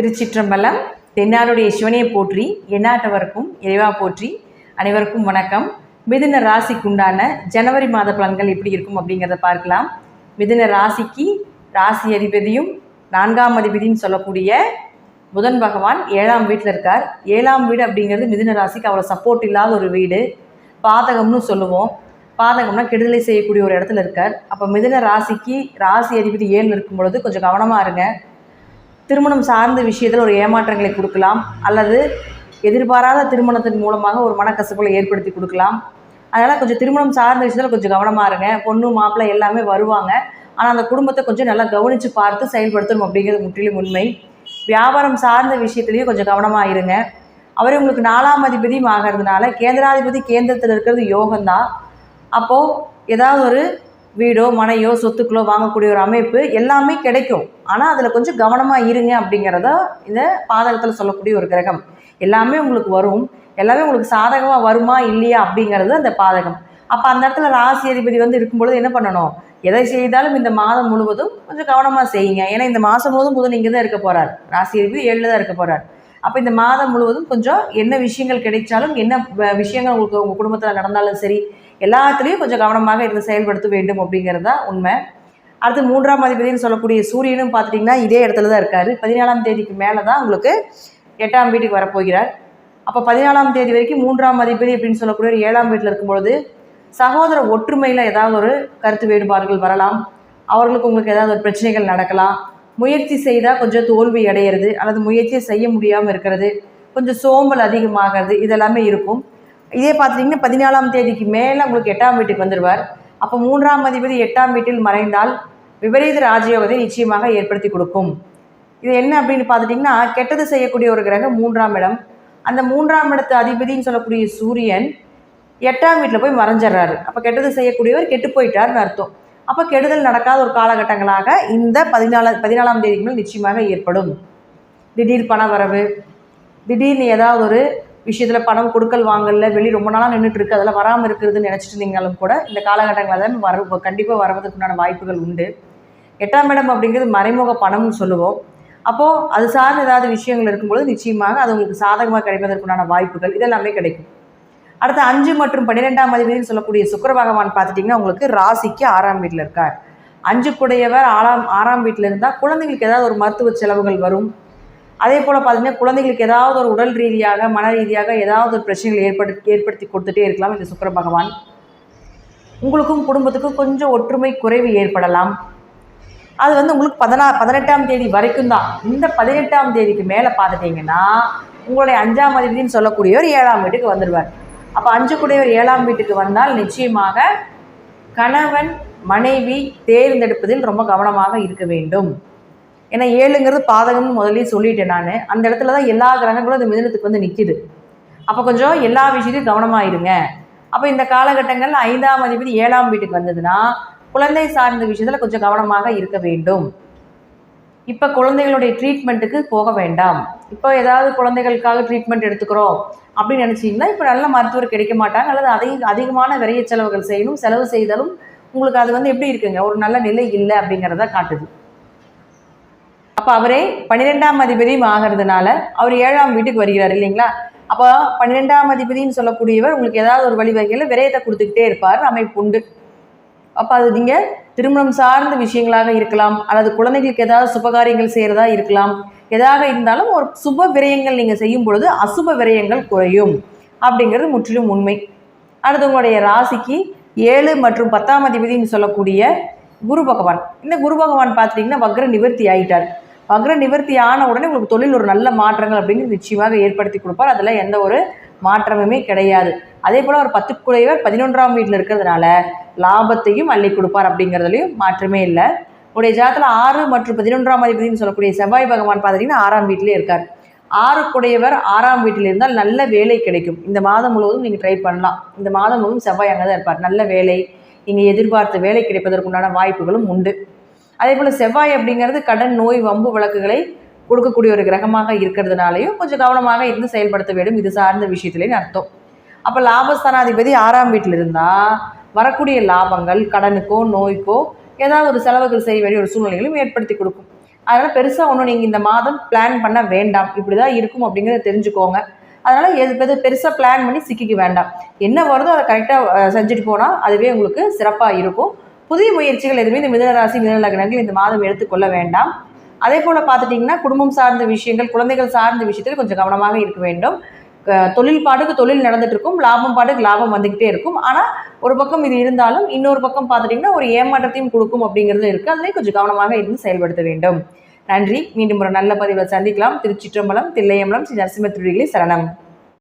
திருச்சிற்றம்பலம். தென்னாடுடைய சிவனையை போற்றி, எந்நாட்டவருக்கும் இறைவா போற்றி. அனைவருக்கும் வணக்கம். மிதுன ராசிக்குண்டான ஜனவரி மாத பலன்கள் எப்படி இருக்கும் அப்படிங்கிறத பார்க்கலாம். மிதுன ராசிக்கு ராசி அதிபதியும் 4ஆம் அதிபதியும் சொல்லக்கூடிய புதன் பகவான் 7ஆம் வீட்டில் இருக்கார். 7ஆம் வீடு அப்படிங்கிறது மிதுன ராசிக்கு அவ்வளோ சப்போர்ட் இல்லாத ஒரு வீடு, பாதகம்னு சொல்லுவோம். பாதகம்னா கெடுதலை செய்யக்கூடிய ஒரு இடத்துல இருக்கார். அப்போ மிதுன ராசிக்கு ராசி அதிபதி 7 இருக்கும் பொழுது கொஞ்சம் கவனமாக இருங்க. திருமணம் சார்ந்த விஷயத்தில் ஒரு ஏமாற்றங்களை கொடுக்கலாம், அல்லது எதிர்பாராத திருமணத்தின் மூலமாக ஒரு மனக்கசப்புகளை ஏற்படுத்தி கொடுக்கலாம். அதனால் கொஞ்சம் திருமணம் சார்ந்த விஷயத்தில் கொஞ்சம் கவனமாக இருங்க. பொண்ணு மாப்பிள்ளை எல்லாமே வருவாங்க, ஆனால் அந்த குடும்பத்தை கொஞ்சம் நல்லா கவனித்து பார்த்து செயல்படுத்தணும் அப்படிங்கிறது முற்றிலும் உண்மை. வியாபாரம் சார்ந்த விஷயத்துலேயும் கொஞ்சம் கவனமாக இருங்க. அவரே உங்களுக்கு 4ஆம் அதிபதியும் ஆகிறதுனால கேந்திராதிபதி கேந்திரத்தில் இருக்கிறது யோகம்தான். அப்போது ஏதாவது ஒரு வீடோ மனையோ சொத்துக்களோ வாங்கக்கூடிய ஒரு அமைப்பு எல்லாமே கிடைக்கும். ஆனால் அதில் கொஞ்சம் கவனமாக இருங்க அப்படிங்கிறத இந்த பாதகத்தில் சொல்லக்கூடிய ஒரு கிரகம். எல்லாமே உங்களுக்கு வரும், எல்லாமே உங்களுக்கு சாதகமாக வருமா இல்லையா அப்படிங்கிறது அந்த பாதகம். அப்போ அந்த இடத்துல ராசி அதிபதி இருக்கும்பொழுது என்ன பண்ணணும்? எதை செய்தாலும் இந்த மாதம் முழுவதும் கொஞ்சம் கவனமாக செய்யுங்க. ஏன்னா இந்த மாதம் முழுவதும் புதன் இங்கே தான் இருக்க போகிறார். ராசி அதிபதி 7 தான் இருக்க போகிறார். அப்போ இந்த மாதம் முழுவதும் கொஞ்சம் என்ன விஷயங்கள் கிடைச்சாலும், என்ன விஷயங்கள் உங்களுக்கு உங்கள் குடும்பத்தில் நடந்தாலும் சரி, எல்லாத்துலேயும் கொஞ்சம் கவனமாக இருந்து செயல்படுத்த வேண்டும் அப்படிங்கிறது தான் உண்மை. அடுத்து 3ஆம் அதிபதினு சொல்லக்கூடிய சூரியனும் பார்த்துட்டிங்கன்னா இதே இடத்துல தான் இருக்கார். 14ஆம் தேதிக்கு மேலே தான் உங்களுக்கு 8ஆம் வீட்டுக்கு வரப்போகிறார். அப்போ 14ஆம் தேதி வரைக்கும் 3ஆம் அதிபதி அப்படின்னு சொல்லக்கூடிய 7ஆம் வீட்டில் இருக்கும்பொழுது சகோதர ஒற்றுமையில் ஏதாவது ஒரு கருத்து வேறுபாடுகள் வரலாம். அவர்களுக்கு உங்களுக்கு ஏதாவது ஒரு பிரச்சனைகள் நடக்கலாம். முயற்சி செய்தால் கொஞ்சம் தோல்வி அடையிறது, அல்லது முயற்சியை செய்ய முடியாமல் இருக்கிறது, கொஞ்சம் சோம்பல் அதிகமாகிறது, இதெல்லாமே இருக்கும். இதே பார்த்துட்டிங்கன்னா 14ஆம் தேதிக்கு மேலே உங்களுக்கு 8ஆம் வீட்டுக்கு வந்துடுவார். அப்போ 3ஆம் அதிபதி 8ஆம் வீட்டில் மறைந்தால் விபரீத ராஜயோகத்தை நிச்சயமாக ஏற்படுத்தி கொடுக்கும். இது என்ன அப்படின்னு பார்த்துட்டிங்கன்னா, கெட்டது செய்யக்கூடிய ஒரு கிரகம் 3ஆம் இடம். அந்த 3ஆம் இடத்து அதிபதினு சொல்லக்கூடிய சூரியன் 8ஆம் வீட்டில் போய் மறைஞ்சிட்றாரு. அப்போ கெட்டது செய்யக்கூடியவர் கெட்டு போயிட்டார்னு அர்த்தம். அப்போ கெடுதல் நடக்காத ஒரு காலகட்டங்களாக இந்த 14ஆம் தேதிக்கு மேல் நிச்சயமாக ஏற்படும். திடீர் பண வரவு, திடீர்னு ஏதாவது ஒரு விஷயத்தில் பணம் கொடுக்கல் வாங்கல வெளி ரொம்ப நாளாக நின்றுட்டுருக்கு, அதெல்லாம் வராமல் இருக்கிறதுன்னு நினச்சிட்டு இருந்தீங்களும் கூட இந்த காலகட்டங்களில் தான் கண்டிப்பாக வரவதற்குண்டான வாய்ப்புகள் உண்டு. 8ஆம் இடம் அப்படிங்கிறது மறைமுக பணம்னு சொல்லுவோம். அப்போது அது சார்ந்த ஏதாவது விஷயங்கள் இருக்கும்பொழுது நிச்சயமாக அது உங்களுக்கு சாதகமாக கிடைப்பதற்குண்டான வாய்ப்புகள் இதெல்லாமே கிடைக்கும். அடுத்து 5 மற்றும் 12ஆம் அதிபதினு சொல்லக்கூடிய சுக்கிர பகவான் பார்த்துட்டிங்கன்னா உங்களுக்கு ராசிக்கு 6ஆம் வீட்டில் இருக்கார். 5 கூடையவர் 6ஆம் வீட்டில் இருந்தால் குழந்தைங்களுக்கு ஏதாவது ஒரு மருத்துவ செலவுகள் வரும். அதே போல் பார்த்திங்கன்னா குழந்தைங்களுக்கு ஏதாவது ஒரு உடல் ரீதியாக மன ரீதியாக ஏதாவது ஒரு பிரச்சனைகள் ஏற்படுத்தி கொடுத்துட்டே இருக்கலாம் இந்த சுக்கிர பகவான். உங்களுக்கும் குடும்பத்துக்கும் கொஞ்சம் ஒற்றுமை குறைவு ஏற்படலாம். அது உங்களுக்கு 18ஆம் தேதி வரைக்கும் தான். இந்த 18ஆம் தேதிக்கு மேலே பார்த்துட்டிங்கன்னா உங்களுடைய 5ஆம் அதிபதினு சொல்லக்கூடியவர் 7ஆம் வீட்டுக்கு வந்துடுவார். அப்போ 5 கூடையவர் 7ஆம் வீட்டுக்கு வந்தால் நிச்சயமாக கணவன் மனைவி தேர்ந்தெடுப்பதில் ரொம்ப கவனமாக இருக்க வேண்டும். ஏன்னா 7ங்கிறது பாதகம்னு முதலே சொல்லிட்டேன் நான். அந்த இடத்துல தான் எல்லா கிரகங்களும் இந்த மிதுனத்துக்கு நிற்கிது. அப்போ கொஞ்சம் எல்லா விஷயத்தையும் கவனமாக இருங்க. அப்போ இந்த காலகட்டங்களில் 5ஆம் அதிபதி 7ஆம் வீட்டுக்கு வந்ததுன்னா குழந்தை சார்ந்த விஷயத்தில் கொஞ்சம் கவனமாக இருக்க வேண்டும். இப்போ குழந்தைகளுடைய ட்ரீட்மெண்ட்டுக்கு போக வேண்டாம். இப்போ ஏதாவது குழந்தைகளுக்காக ட்ரீட்மெண்ட் எடுத்துக்கிறோம் அப்படின்னு நினச்சிங்கன்னா இப்போ நல்ல மருத்துவர் கிடைக்க மாட்டாங்க, அல்லது அதிகமான விரைய செலவுகள் செய்யணும். செலவு செய்தாலும் உங்களுக்கு அது எப்படி இருக்குங்க, ஒரு நல்ல நிலை இல்லை அப்படிங்கிறத காட்டுது. அப்போ அவரே 12ஆம் அதிபதியும் ஆகிறதுனால அவர் 7ஆம் வீட்டுக்கு வருகிறார் இல்லைங்களா? அப்போ 12ஆம் அதிபதினு சொல்லக்கூடியவர் உங்களுக்கு ஏதாவது ஒரு வழிவகையில் விரயத்தை கொடுத்துக்கிட்டே இருப்பார், அமைப்பு உண்டு. அப்போ அது நீங்கள் திருமணம் சார்ந்த விஷயங்களாக இருக்கலாம், அல்லது குழந்தைகளுக்கு ஏதாவது சுபகாரியங்கள் செய்கிறதா இருக்கலாம். எதாக இருந்தாலும் ஒரு சுப விரயங்கள் நீங்கள் செய்யும் பொழுது அசுப விரயங்கள் குறையும் அப்படிங்கிறது முற்றிலும் உண்மை. அடுத்து உங்களுடைய ராசிக்கு 7 மற்றும் 10ஆம் அதிபதினு சொல்லக்கூடிய குரு பகவான். இந்த குரு பகவான் பார்த்துட்டிங்கன்னா வக்ர நிவர்த்தி ஆகிட்டார். வக்ர நிவர்த்தி ஆன உடனே உங்களுக்கு தொழில் ஒரு நல்ல மாற்றங்கள் அப்படிங்கிறது நிச்சயமாக ஏற்படுத்தி கொடுப்பார். அதில் எந்த ஒரு மாற்றமுமே கிடையாது. அதே போல் ஒரு 10 கூடையவர் 11ஆம் வீட்டில் இருக்கிறதுனால லாபத்தையும் அள்ளி கொடுப்பார் அப்படிங்கிறதுலையும் மாற்றமே இல்லை. உடைய ஜாதத்தில் 6 மற்றும் 11ஆம் அதிபதினு சொல்லக்கூடிய செவ்வாய் பகவான் பார்த்துட்டிங்கன்னா 6ஆம் வீட்டிலே இருக்கார். 6 கூடையவர் 6ஆம் வீட்டில் இருந்தால் நல்ல வேலை கிடைக்கும். இந்த மாதம் முழுவதும் நீங்கள் ட்ரை பண்ணலாம். இந்த மாதம் முழுவதும் செவ்வாய் அங்கே தான் இருப்பார். நல்ல வேலை, நீங்கள் எதிர்பார்த்த வேலை கிடைப்பதற்குண்டான வாய்ப்புகளும் உண்டு. அதே போல் செவ்வாய் அப்படிங்கிறது கடன் நோய் வம்பு வழக்குகளை கொடுக்கக்கூடிய ஒரு கிரகமாக இருக்கிறதுனாலையும் கொஞ்சம் கவனமாக இருந்து செயல்படுத்த வேண்டும். இது சார்ந்த விஷயத்துலேயும் அர்த்தம். அப்போ லாபஸ்தானாதிபதி 6ஆம் வீட்டில் இருந்தால் வரக்கூடிய லாபங்கள் கடனுக்கோ நோய்க்கோ ஏதாவது ஒரு செலவுகள் செய்ய வேண்டிய ஒரு சூழ்நிலைகளும் ஏற்படுத்தி கொடுக்கும். அதனால் பெருசாக ஒன்றும் நீங்கள் இந்த மாதம் பிளான் பண்ண வேண்டாம். இப்படி தான் இருக்கும் அப்படிங்கிறத தெரிஞ்சுக்கோங்க. அதனால் எது பெருசாக பிளான் பண்ணி சிக்கிக்க வேண்டாம். என்ன வருதோ அதை கரெக்டாக செஞ்சுட்டு போனால் அதுவே உங்களுக்கு சிறப்பாக இருக்கும். புதிய முயற்சிகள் எதுவுமே இந்த மிதுனராசி மிதுன லக்னங்கள் இந்த மாதம் எடுத்துக்கொள்ள வேண்டாம். அதே போல் பார்த்துட்டிங்கன்னா குடும்பம் சார்ந்த விஷயங்கள், குழந்தைகள் சார்ந்த விஷயத்தில் கொஞ்சம் கவனமாக இருக்க வேண்டும். தொழில் பாட்டுக்கு தொழில் நடந்துட்டு இருக்கும், லாபம் பாட்டுக்கு லாபம் வந்துக்கிட்டே இருக்கும். ஆனால் ஒரு பக்கம் இது இருந்தாலும் இன்னொரு பக்கம் பார்த்துட்டிங்கன்னா ஒரு ஏமாற்றத்தையும் கொடுக்கும் அப்படிங்கிறது இருக்குது. அதிலே கொஞ்சம் கவனமாக இருந்து செயல்படுத்த வேண்டும். நன்றி. மீண்டும் ஒரு நல்ல பதிவில் சந்திக்கலாம். திருச்சிற்றம்பலம், தில்லையம்பலம், ஸ்ரீ நரசிம்ம திருடிகளே சரணம்.